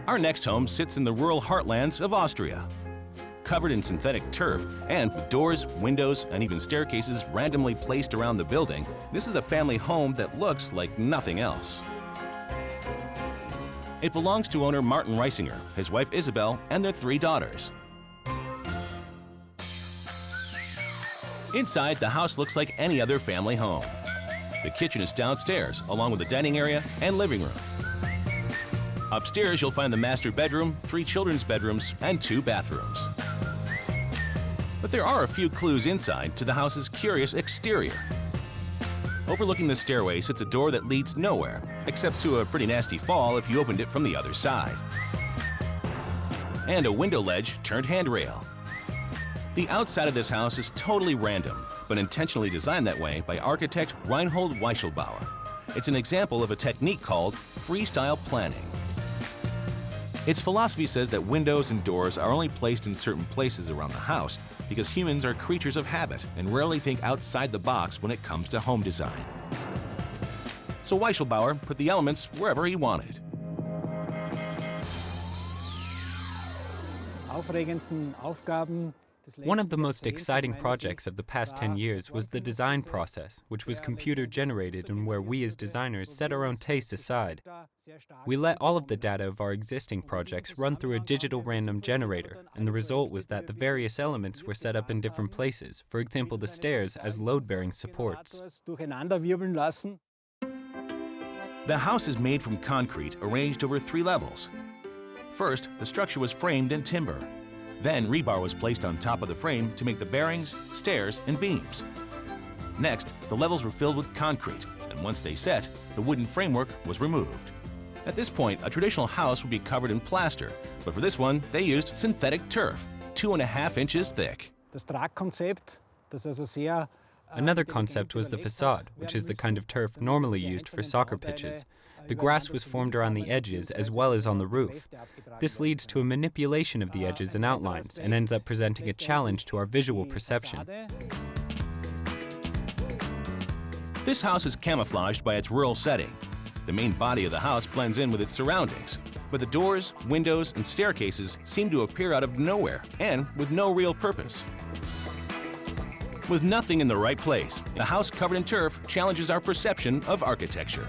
Our next home sits in the rural heartlands of Austria. Covered in synthetic turf and with doors, windows, and even staircases randomly placed around the building, this is a family home that looks like nothing else. It belongs to owner Martin Reisinger, his wife Isabel, and their 3 daughters. Inside, the house looks like any other family home. The kitchen is downstairs, along with the dining area and living room. Upstairs, you'll find the master bedroom, 3 children's bedrooms, and 2 bathrooms. But there are a few clues inside to the house's curious exterior. Overlooking the stairway sits a door that leads nowhere, except to a pretty nasty fall if you opened it from the other side. And a window ledge turned handrail. The outside of this house is totally random, but intentionally designed that way by architect Reinhold Weichelbauer. It's an example of a technique called Freestyle Planning. Its philosophy says that windows and doors are only placed in certain places around the house because humans are creatures of habit and rarely think outside the box when it comes to home design. So Weichelbauer put the elements wherever he wanted. One of the most exciting projects of the past 10 years was the design process, which was computer-generated and where we as designers set our own tastes aside. We let all of the data of our existing projects run through a digital random generator, and the result was that the various elements were set up in different places, for example the stairs as load-bearing supports. The house is made from concrete arranged over 3 levels. First, the structure was framed in timber. Then rebar was placed on top of the frame to make the bearings, stairs, and beams. Next, the levels were filled with concrete, and once they set, the wooden framework was removed. At this point, a traditional house would be covered in plaster, but for this one, they used synthetic turf, 2.5 inches thick. Another concept was the facade, which is the kind of turf normally used for soccer pitches. The grass was formed around the edges as well as on the roof. This leads to a manipulation of the edges and outlines and ends up presenting a challenge to our visual perception. This house is camouflaged by its rural setting. The main body of the house blends in with its surroundings, but the doors, windows, and staircases seem to appear out of nowhere and with no real purpose. With nothing in the right place, the house covered in turf challenges our perception of architecture.